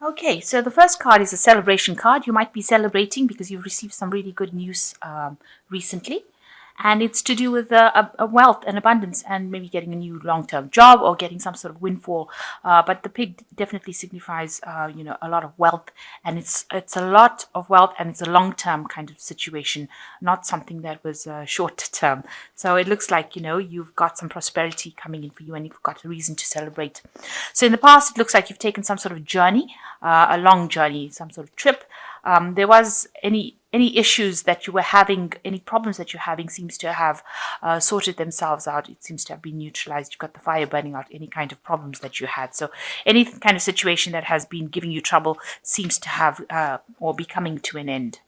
Okay, so the first card is a celebration card. You might be celebrating because you've received some really good news recently. And it's to do with a wealth and abundance and maybe getting a new long-term job or getting some sort of windfall. But the pig definitely signifies, a lot of wealth, and it's a lot of wealth, and it's a long-term kind of situation, not something that was short-term. So it looks like, you've got some prosperity coming in for you, and you've got a reason to celebrate. So in the past, it looks like you've taken some sort of journey, a long journey, some sort of trip. There was any issues that you were having, any problems that you're having seems to have sorted themselves out. It seems to have been neutralized. You've got the fire burning out any kind of problems that you had. So any kind of situation that has been giving you trouble seems to have or be coming to an end.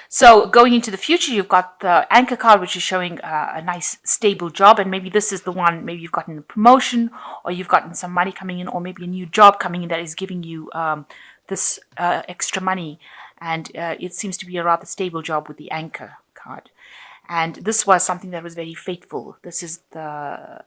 So going into the future, you've got the anchor card, which is showing a nice stable job. And maybe this is the one, maybe you've gotten a promotion, or you've gotten some money coming in, or maybe a new job coming in that is giving you this extra money. And it seems to be a rather stable job with the anchor card. And this was something that was very fateful. This is the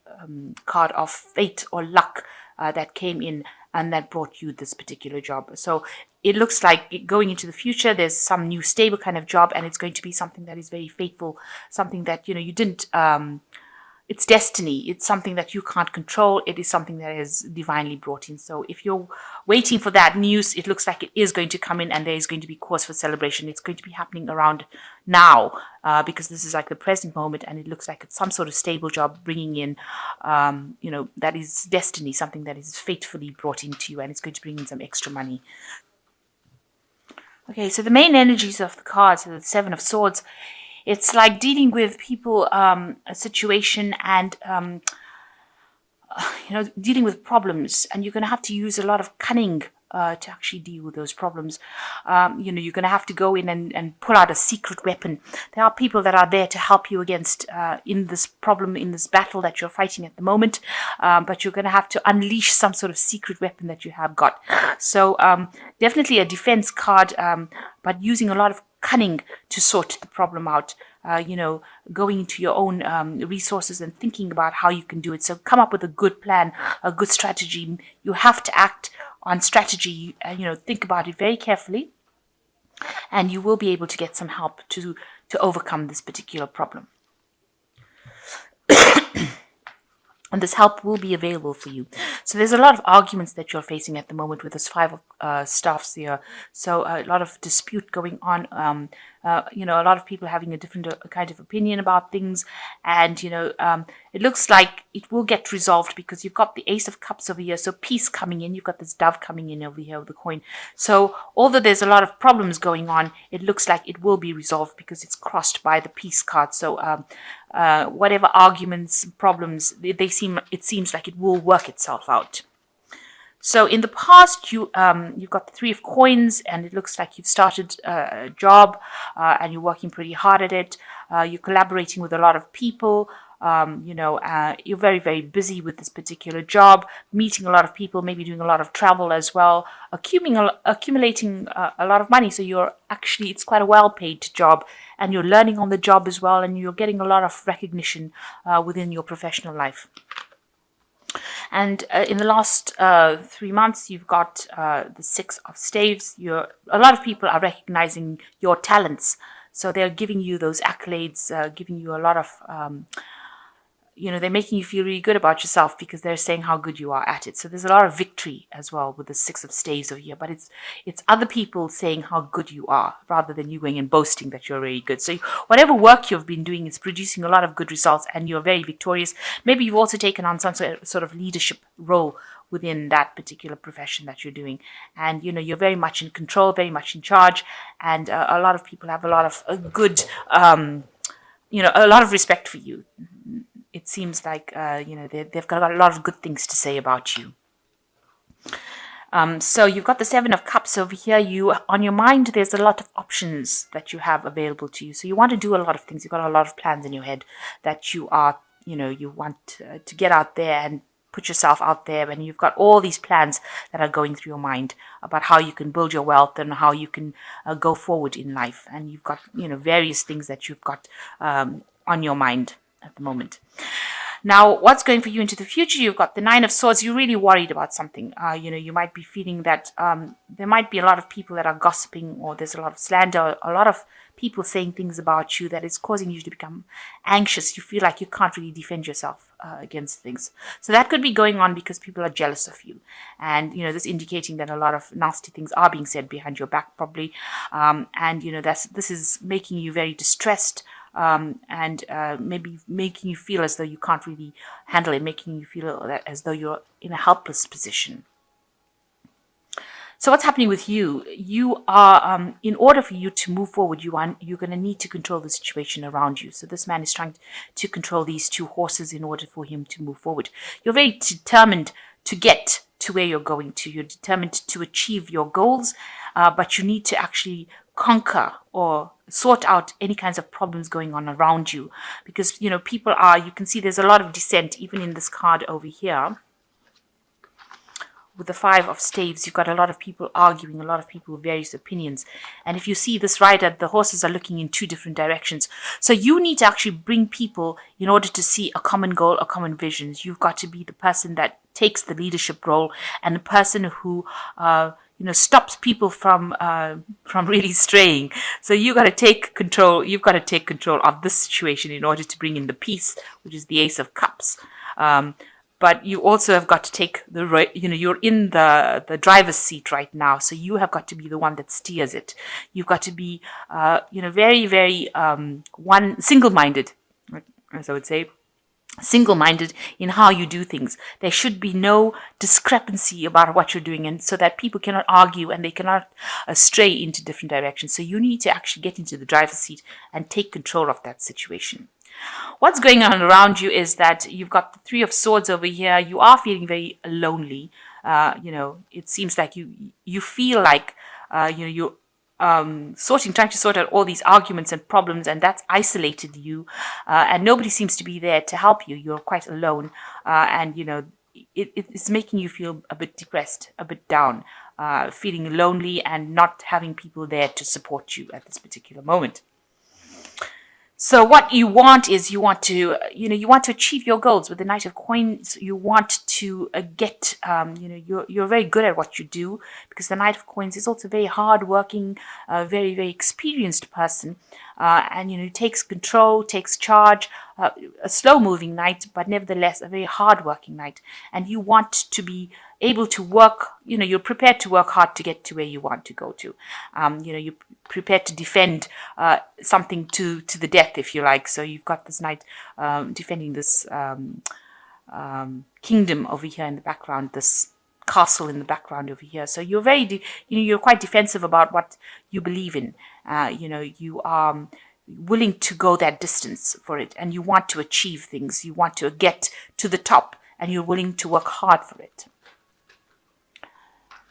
card of fate or luck that came in and that brought you this particular job. So it looks like going into the future, there's some new stable kind of job, and it's going to be something that is very faithful, something that, you didn't, it's destiny. It's something that you can't control. It is something that is divinely brought in. So if you're waiting for that news, it looks like it is going to come in, and there is going to be cause for celebration. It's going to be happening around now because this is like the present moment, and it looks like it's some sort of stable job bringing in, that is destiny, something that is fatefully brought into you, and it's going to bring in some extra money. Okay, so the main energies of the cards, so the Seven of Swords, it's like dealing with people, a situation, and dealing with problems, and you're going to have to use a lot of cunning to actually deal with those problems. You're going to have to go in and pull out a secret weapon. There are people that are there to help you against in this problem, in this battle that you're fighting at the moment, but you're going to have to unleash some sort of secret weapon that you have got. So definitely a defense card, but using a lot of cunning to sort the problem out, going into your own resources and thinking about how you can do it. So come up with a good plan, a good strategy. You have to act on strategy, think about it very carefully, and you will be able to get some help to overcome this particular problem. And this help will be available for you. So there's a lot of arguments that you're facing at the moment with this Five of Staffs here. So a lot of dispute going on. A lot of people having a different kind of opinion about things. And, it looks like it will get resolved because you've got the Ace of Cups over here. So peace coming in. You've got this dove coming in over here with the coin. So although there's a lot of problems going on, it looks like it will be resolved because it's crossed by the peace card. So whatever arguments, problems, it seems like it will work itself out. So in the past, you've got the Three of Coins, and it looks like you've started a job and you're working pretty hard at it. You're collaborating with a lot of people. You're very, very busy with this particular job, meeting a lot of people, maybe doing a lot of travel as well, accumulating a lot of money. So it's quite a well-paid job, and you're learning on the job as well, and you're getting a lot of recognition within your professional life. And in the last 3 months, you've got the Six of Staves. A lot of people are recognizing your talents. So they're giving you those accolades, giving you a lot of, they're making you feel really good about yourself because they're saying how good you are at it. So there's a lot of victory as well with the Six of Staves over here. But it's other people saying how good you are rather than you going and boasting that you're really good. So whatever work you've been doing is producing a lot of good results, and you're very victorious. Maybe you've also taken on some sort of leadership role within that particular profession that you're doing. And, you're very much in control, very much in charge. And a lot of people have a lot of good, a lot of respect for you. It seems like, they've got a lot of good things to say about you. So you've got the Seven of Cups over here. On your mind, there's a lot of options that you have available to you. So you want to do a lot of things. You've got a lot of plans in your head that you want to get out there and put yourself out there. And you've got all these plans that are going through your mind about how you can build your wealth and how you can go forward in life. And you've got, various things that you've got on your mind at the moment. Now, what's going for you into the future? You've got the Nine of Swords. You're really worried about something. You might be feeling that there might be a lot of people that are gossiping, or there's a lot of slander, a lot of people saying things about you that is causing you to become anxious. You feel like you can't really defend yourself against things. So that could be going on because people are jealous of you. And, this indicating that a lot of nasty things are being said behind your back, probably. And, this is making you very distressed. And maybe making you feel as though you can't really handle it, making you feel as though you're in a helpless position. So what's happening with you? You are, in order for you to move forward, you're going to need to control the situation around you. So this man is trying to control these two horses in order for him to move forward. You're very determined to get to where you're going to. You're determined to achieve your goals, but you need to actually conquer or sort out any kinds of problems going on around you, because people are, you can see there's a lot of dissent even in this card over here with the Five of Staves. You've got a lot of people arguing, a lot of people with various opinions. And if you see this rider, the horses are looking in two different directions. So you need to actually bring people in order to see a common goal, a common vision. You've got to be the person that takes the leadership role and the person who stops people from really straying. So you got to take control. You've got to take control of this situation in order to bring in the peace, which is the Ace of Cups. But you also have got to take you're in the driver's seat right now. So you have got to be the one that steers it. You've got to be, very, very single-minded, as I would say. Single-minded in how you do things. There should be no discrepancy about what you're doing, and so that people cannot argue and they cannot stray into different directions. So you need to actually get into the driver's seat and take control of that situation. What's going on around you is that you've got the Three of Swords over here. You are feeling very lonely. It seems like you feel like you're trying to sort out all these arguments and problems, and that's isolated you, and nobody seems to be there to help you. You're quite alone, and it's making you feel a bit depressed, a bit down, feeling lonely and not having people there to support you at this particular moment. So what you want is you want to achieve your goals with the Knight of Coins. You want to you're very good at what you do, because the Knight of Coins is also a very hard-working, very, very experienced person. And takes control, takes charge, a slow-moving knight, but nevertheless a very hard-working knight. And you want to be able to work, you're prepared to work hard to get to where you want to go to. You're prepared to defend something to the death, if you like. So you've got this knight defending this kingdom over here in the background, this castle in the background over here. So you're you're quite defensive about what you believe in. You are willing to go that distance for it, and you want to achieve things. You want to get to the top, and you're willing to work hard for it.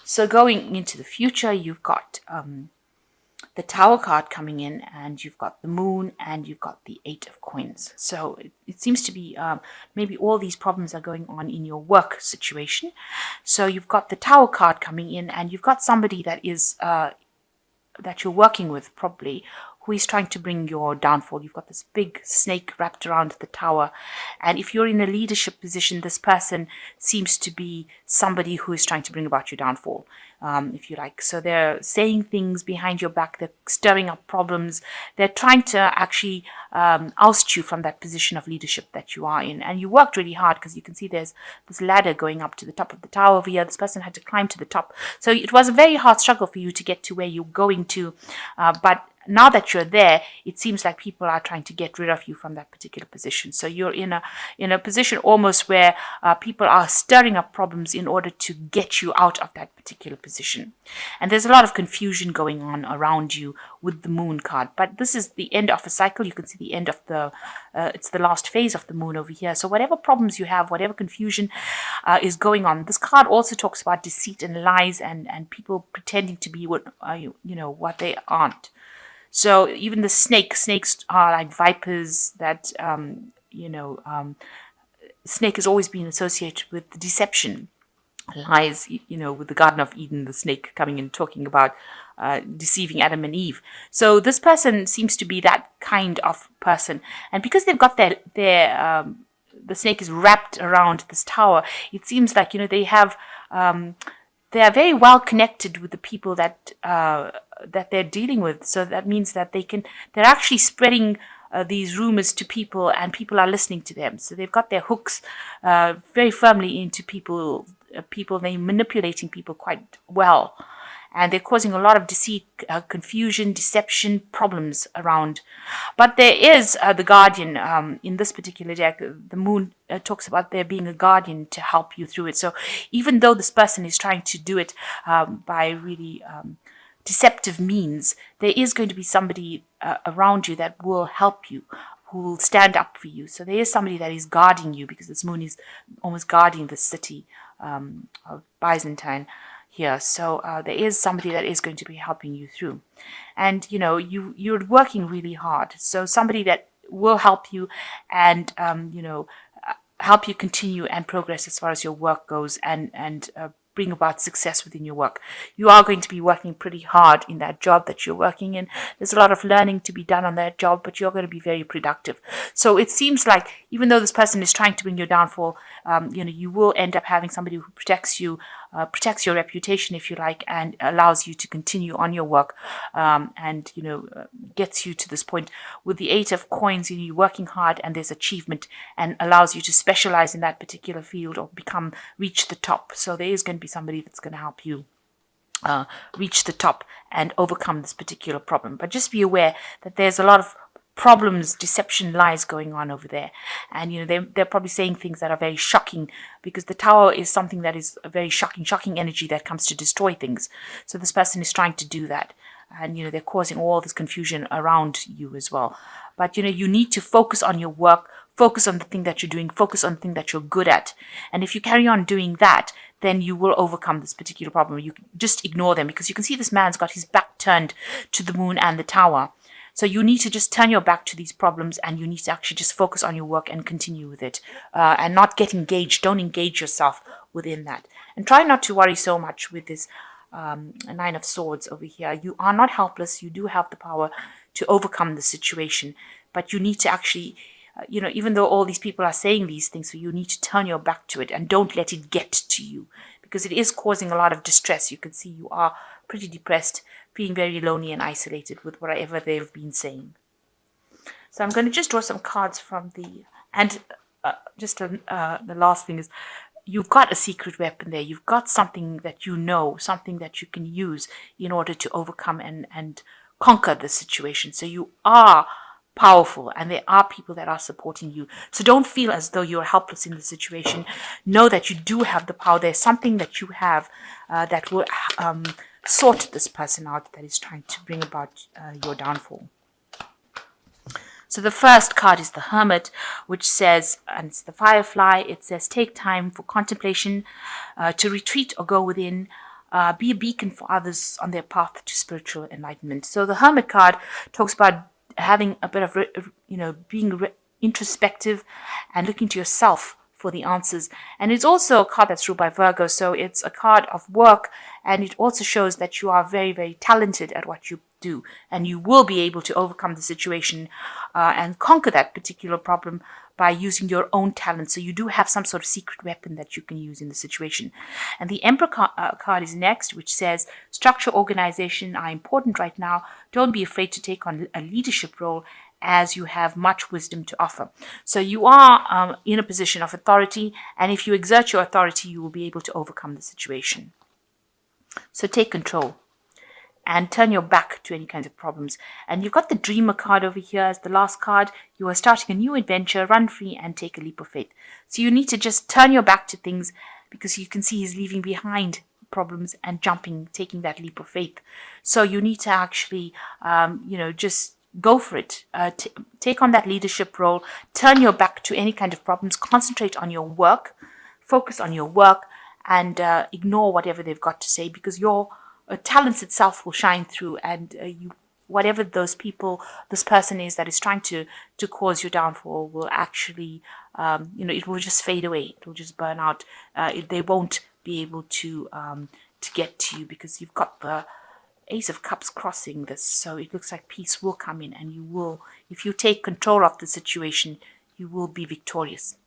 So going into the future, you've got the Tower card coming in, and you've got the Moon, and you've got the Eight of Coins. So it seems to be maybe all these problems are going on in your work situation. So you've got the Tower card coming in, and you've got somebody that is that you're working with, probably, who is trying to bring your downfall. You've got this big snake wrapped around the tower. And if you're in a leadership position, this person seems to be somebody who is trying to bring about your downfall, if you like. So they're saying things behind your back. They're stirring up problems. They're trying to actually oust you from that position of leadership that you are in. And you worked really hard, because you can see there's this ladder going up to the top of the tower over here. This person had to climb to the top. So it was a very hard struggle for you to get to where you're going to. But now that you're there, it seems like people are trying to get rid of you from that particular position. So you're in a position almost where people are stirring up problems in order to get you out of that particular position. And there's a lot of confusion going on around you with the Moon card. But this is the end of a cycle. You can see the end of it's the last phase of the Moon over here. So whatever problems you have, whatever confusion is going on, this card also talks about deceit and lies and people pretending to be what they aren't. So even the snakes are like vipers that, snake has always been associated with the deception, lies, with the Garden of Eden, the snake coming and talking about deceiving Adam and Eve. So this person seems to be that kind of person. And because they've got their the snake is wrapped around this tower, it seems like, they are very well connected with the people that they're dealing with. So that means that they're actually spreading these rumors to people, and people are listening to them. So they've got their hooks very firmly into people. They're manipulating people quite well, and they're causing a lot of deceit, confusion, deception, problems around. But there is the guardian in this particular deck. The moon talks about there being a guardian to help you through it. So even though this person is trying to do it by really deceptive means, there is going to be somebody around you that will help you, who will stand up for you. So there is somebody that is guarding you, because this moon is almost guarding the city of Byzantine here. So there is somebody that is going to be helping you through. And, you're working really hard. So somebody that will help you and, help you continue and progress as far as your work goes, and bring about success within your work. You are going to be working pretty hard in that job that you're working in. There's a lot of learning to be done on that job, but you're going to be very productive. So it seems like even though this person is trying to bring your downfall, you will end up having somebody who protects you, protects your reputation, if you like, and allows you to continue on your work, and gets you to this point. With the 8 of coins, you're working hard and there's achievement, and allows you to specialize in that particular field or reach the top. So there is going to be somebody that's going to help you reach the top and overcome this particular problem. But just be aware that there's a lot of problems, deception, lies going on over there, and they're probably saying things that are very shocking, because the tower is something that is a very shocking energy that comes to destroy things. So this person is trying to do that, and they're causing all this confusion around you as well. But you need to focus on your work, focus on the thing that you're doing, focus on the thing that you're good at, and if you carry on doing that, then you will overcome this particular problem. You just ignore them, because you can see this man's got his back turned to the moon and the tower. So you need to just turn your back to these problems, and you need to actually just focus on your work and continue with it, and not get engaged. Don't engage yourself within that. And try not to worry so much with this 9 of Swords over here. You are not helpless. You do have the power to overcome the situation, but you need to actually, even though all these people are saying these things, so you need to turn your back to it and don't let it get to you, because it is causing a lot of distress. You can see you are pretty depressed, feeling very lonely and isolated with whatever they've been saying. So I'm going to just draw some cards from the last thing is, you've got a secret weapon there. You've got something that something that you can use in order to overcome and conquer the situation. So you are powerful, and there are people that are supporting you. So don't feel as though you're helpless in the situation. Know that you do have the power. There's something that you have that will sort this person out that is trying to bring about your downfall. So the first card is the Hermit, which says, and it's the Firefly, it says, take time for contemplation, to retreat or go within, be a beacon for others on their path to spiritual enlightenment. So the Hermit card talks about having a bit of, being introspective and looking to yourself for the answers. And it's also a card that's ruled by Virgo, so it's a card of work, and it also shows that you are very, very talented at what you do, and you will be able to overcome the situation and conquer that particular problem by using your own talent. So you do have some sort of secret weapon that you can use in the situation. And the Emperor card is next, which says, structure, organization are important right now. Don't be afraid to take on a leadership role, as you have much wisdom to offer. So you are in a position of authority, and if you exert your authority, you will be able to overcome the situation. So take control and turn your back to any kinds of problems. And you've got the Dreamer card over here as the last card. You are starting a new adventure, run free and take a leap of faith. So you need to just turn your back to things, because you can see he's leaving behind problems and taking that leap of faith. So you need to actually, just go for it. Take on that leadership role. Turn your back to any kind of problems. Concentrate on your work. Focus on your work, and ignore whatever they've got to say, because your talents itself will shine through, and whatever this person is that is trying to cause your downfall will actually, it will just fade away. It will just burn out. They won't be able to get to you, because you've got the Ace of Cups crossing this, so it looks like peace will come in, and you will, if you take control of the situation, you will be victorious.